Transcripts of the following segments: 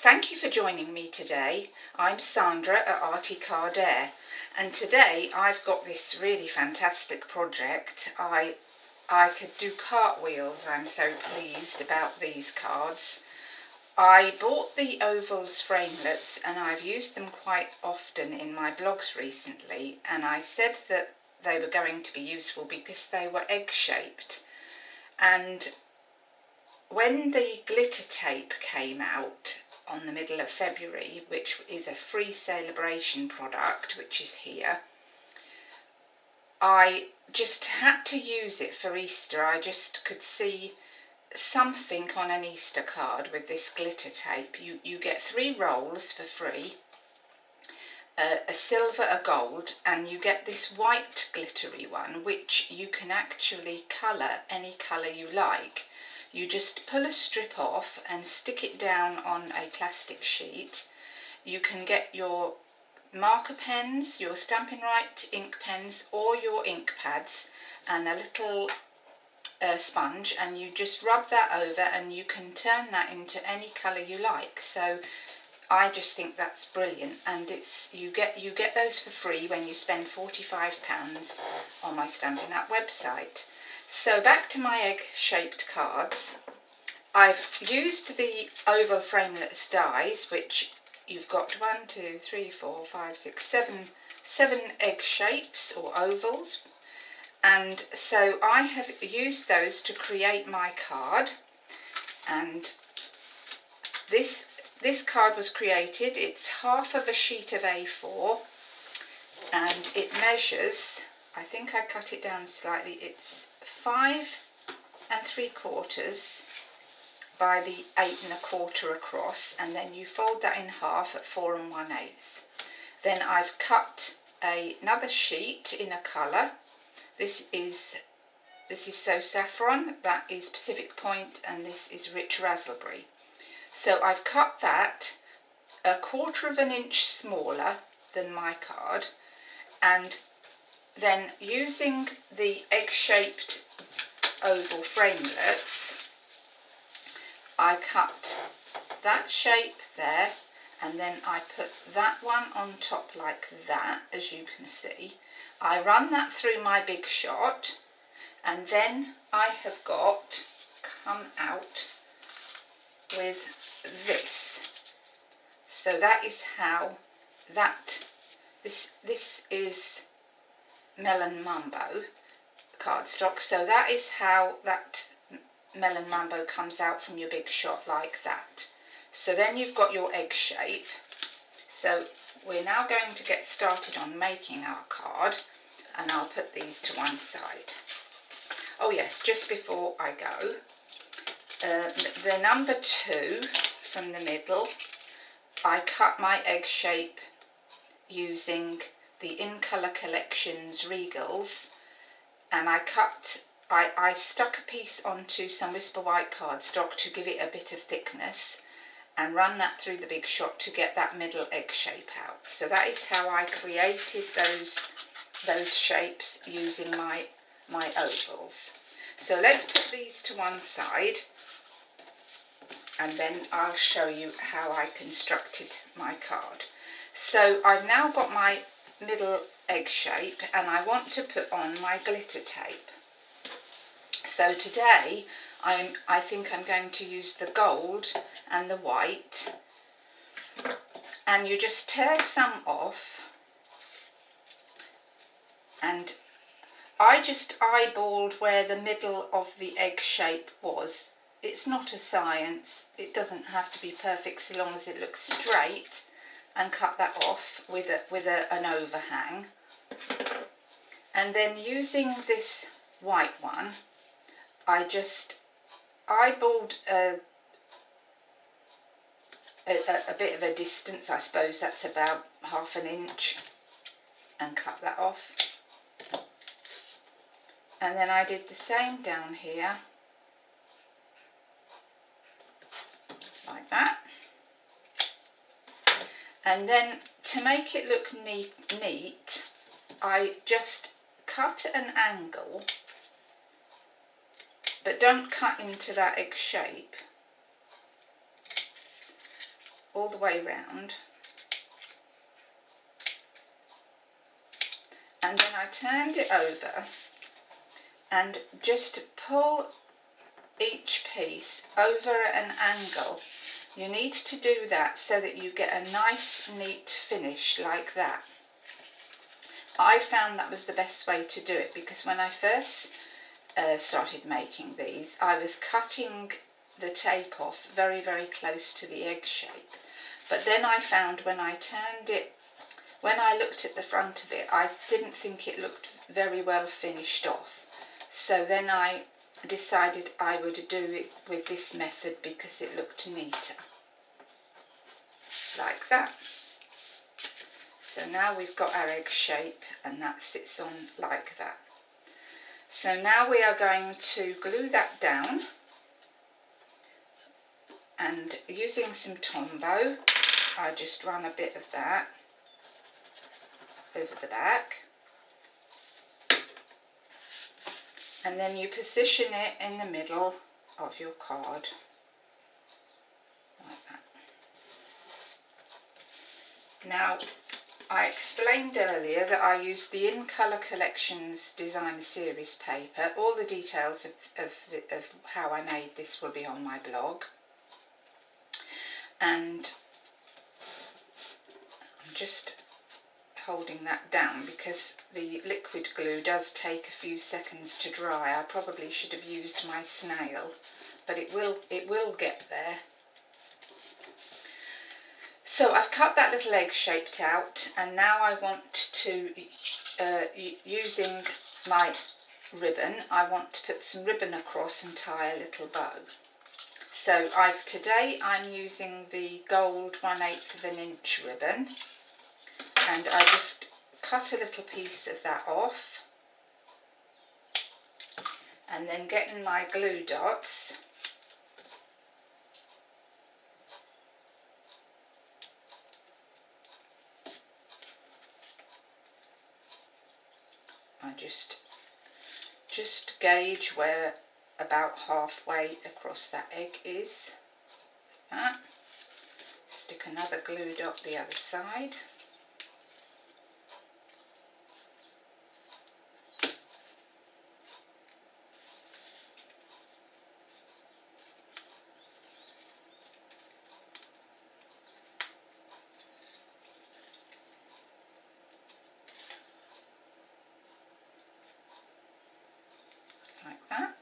Thank you for joining me today. I'm Sandra at SandraR, and today I've got this really fantastic project. I could do cartwheels. I'm so pleased about these cards. I bought the ovals framelets and I've used them quite often in my blogs recently, and I said that they were going to be useful because they were egg-shaped. And when the glitter tape came out on the middle of February, which is a free celebration product, which is here, I just had to use it for Easter. I just could see something on an Easter card with this glitter tape. You get 3 rolls for free, a silver, a gold, and you get this white glittery one, which you can actually colour any colour you like. You just pull a strip off and stick it down on a plastic sheet. You can get your marker pens, your Stampin' ink pens, or your ink pads and a little sponge, and you just rub that over and you can turn that into any colour you like. So I just think that's brilliant, and you get those for free when you spend £45 on my Stampin' website. So back to my egg-shaped cards. I've used the oval framelets dies, which you've got 7 egg shapes or ovals, and so I have used those to create my card. And this card was created. It's half of a sheet of A4, and it measures, I think I cut it down slightly, it's 5 3/4 by the 8 1/4 across, and then you fold that in half at 4 1/8. Then I've cut another sheet in a colour. This is So Saffron, that is Pacific Point, and this is Rich Raspberry. So I've cut that 1/4 of an inch smaller than my card, and then using the egg-shaped oval framelets, I cut that shape there, and then I put that one on top like that, as you can see. I run that through my big shot, and then I have come out with this. So that is how this is Melon Mambo cardstock. So that is how that Melon Mambo comes out from your big shot, like that. So then you've got your egg shape. So we're now going to get started on making our card, and I'll put these to one side. Oh yes, just before I go, the number 2 from the middle, I cut my egg shape using the In Colour Collections Regals, and I stuck a piece onto some Whisper White cardstock to give it a bit of thickness, and run that through the big shot to get that middle egg shape out. So that is how I created those shapes using my ovals. So let's put these to one side, and then I'll show you how I constructed my card. So I've now got my middle egg shape, and I want to put on my glitter tape. So today I think I'm going to use the gold and the white, and you just tear some off, and I just eyeballed where the middle of the egg shape was. It's not a science, it doesn't have to be perfect so long as it looks straight, and cut that off with an overhang. And then using this white one, I just eyeballed a bit of a distance, I suppose that's about 1/2 inch, and cut that off. And then I did the same down here, like that. And then to make it look neat, I just cut at an angle, but don't cut into that egg shape. all the way round, and then I turned it over and just pull each piece over at an angle. You need to do that so that you get a nice neat finish like that. I found that was the best way to do it, because when I first started making these, I was cutting the tape off very, very close to the egg shape. But then I found when I turned it, when I looked at the front of it, I didn't think it looked very well finished off. So then I decided I would do it with this method because it looked neater. Like that. So now we've got our egg shape, and that sits on like that. So now we are going to glue that down, and using some Tombow, I just run a bit of that over the back, and then you position it in the middle of your card like that. Now, I explained earlier that I used the In Colour Collections Designer Series paper. All the details of how I made this will be on my blog. And I'm just holding that down because the liquid glue does take a few seconds to dry. I probably should have used my snail, but it will get there. So I've cut that little egg shaped out, and now I want to, using my ribbon, I want to put some ribbon across and tie a little bow. So today I'm using the gold 1/8 of an inch ribbon, and I just cut a little piece of that off, and then getting my glue dots, I just gauge where about halfway across that egg is. Like that. Stick another glue dot the other side. Like that.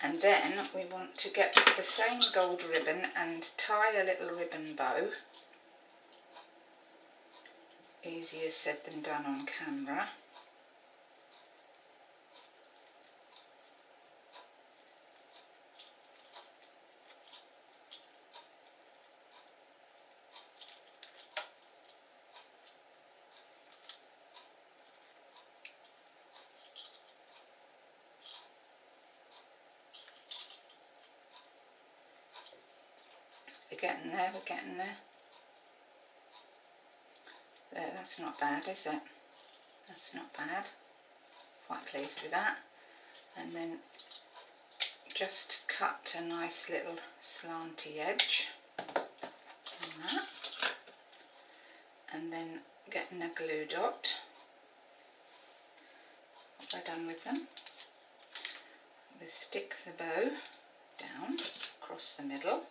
And then we want to get the same gold ribbon and tie a little ribbon bow. Easier said than done on camera. We're getting there, we're getting there. There, that's not bad, is it? That's not bad. Quite pleased with that. And then just cut a nice little slanty edge on that. And then getting a glue dot. Once I've done with them, we'll stick the bow down across the middle.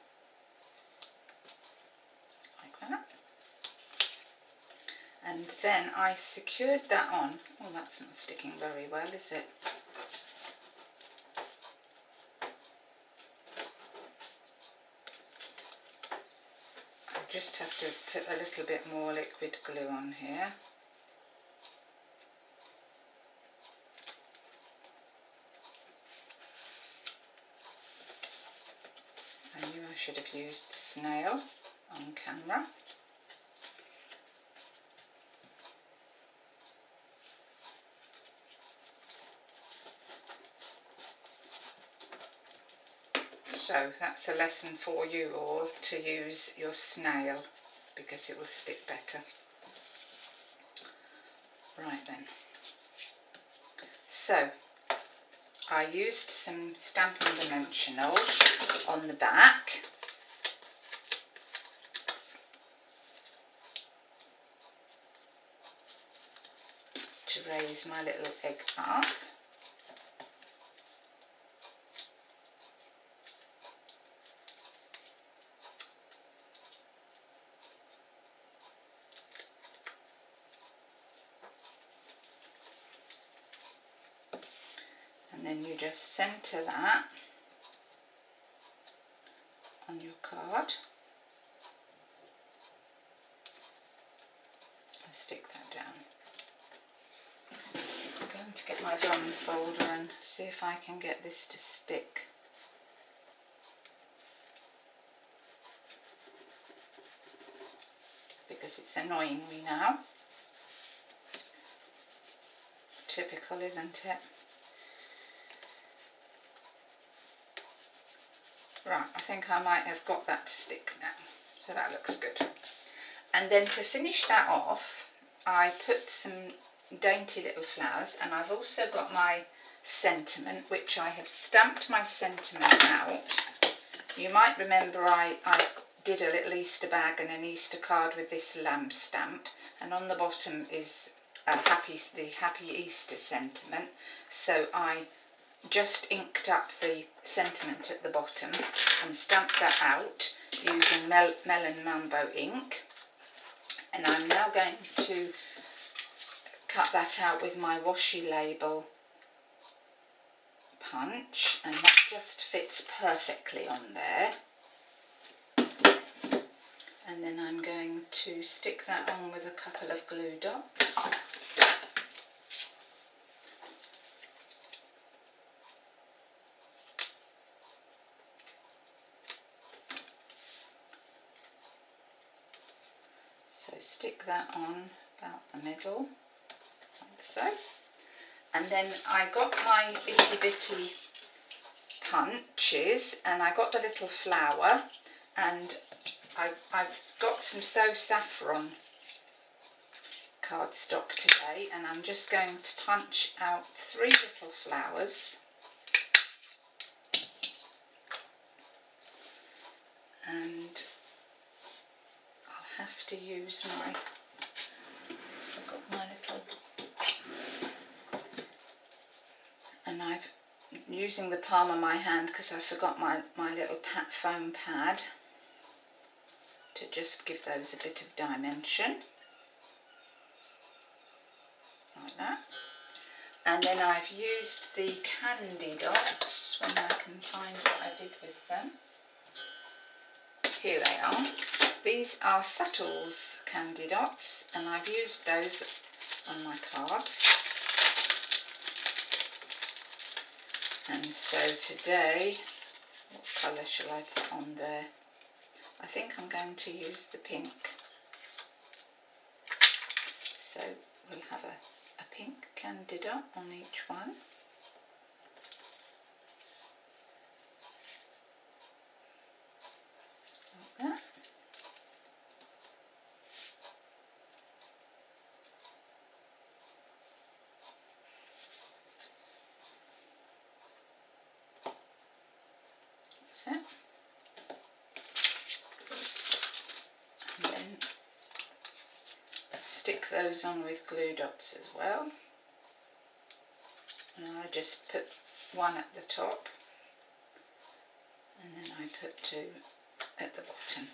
That. And then I secured that on. Oh, that's not sticking very well, is it? I just have to put a little bit more liquid glue on here. I knew I should have used the snail on camera. So that's a lesson for you all, to use your snail because it will stick better. Right then. So I used some Stampin' Dimensionals on the back. To raise my little egg up. And then you just centre that on your card and stick that down. I'm going to get my drum folder and see if I can get this to stick. Because it's annoying me now. Typical, isn't it? Right, I think I might have got that to stick now, so that looks good. And then to finish that off, I put some dainty little flowers, and I've also got my sentiment, which I have stamped my sentiment out. You might remember I did a little Easter bag and an Easter card with this lamb stamp, and on the bottom is the Happy Easter sentiment. So I just inked up the sentiment at the bottom and stamped that out using Melon Mambo ink, and I'm now going to cut that out with my washi label punch, and that just fits perfectly on there. And then I'm going to stick that on with a couple of glue dots. So stick that on about the middle, like so. And then I got my itty bitty punches, and I got the little flower, and I've got some So Saffron cardstock today, and I'm just going to punch out 3 little flowers. And I'll have to use I've got my little, and I'm using the palm of my hand because I forgot my little foam pad to just give those a bit of dimension, like that. And then I've used the candy dots, when I can find what I did with them. Here they are. These are Subtle's candy dots, and I've used those on my cards. And so today, what colour shall I put on there? I think I'm going to use the pink. So we'll have a pink candy dot on each one. Like that. That's it. And then stick those on with glue dots as well. And I just put 1 at the top, and then I put 2 at the bottom.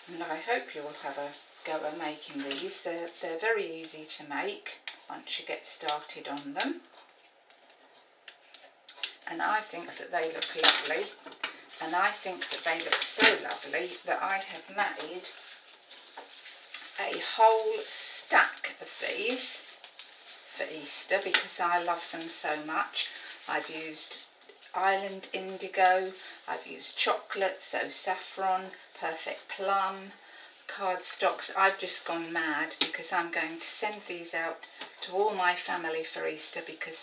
And I hope you'll have a go at making these. They're very easy to make once you get started on them. And I think that they look lovely. And I think that they look so lovely that I have made a whole stack of these for Easter because I love them so much. I've used Island Indigo, I've used Chocolate, So Saffron, Perfect Plum, cardstocks. I've just gone mad because I'm going to send these out to all my family for Easter because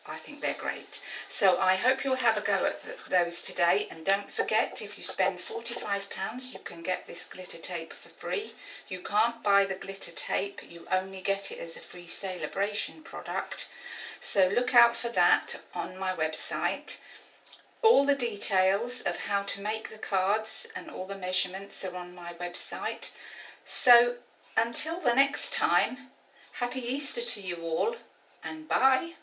I think they're great. So I hope you'll have a go at those today, and don't forget, if you spend £45 you can get this glitter tape for free. You can't buy the glitter tape, you only get it as a free celebration product. So look out for that on my website. All the details of how to make the cards and all the measurements are on my website. So until the next time, happy Easter to you all, and bye.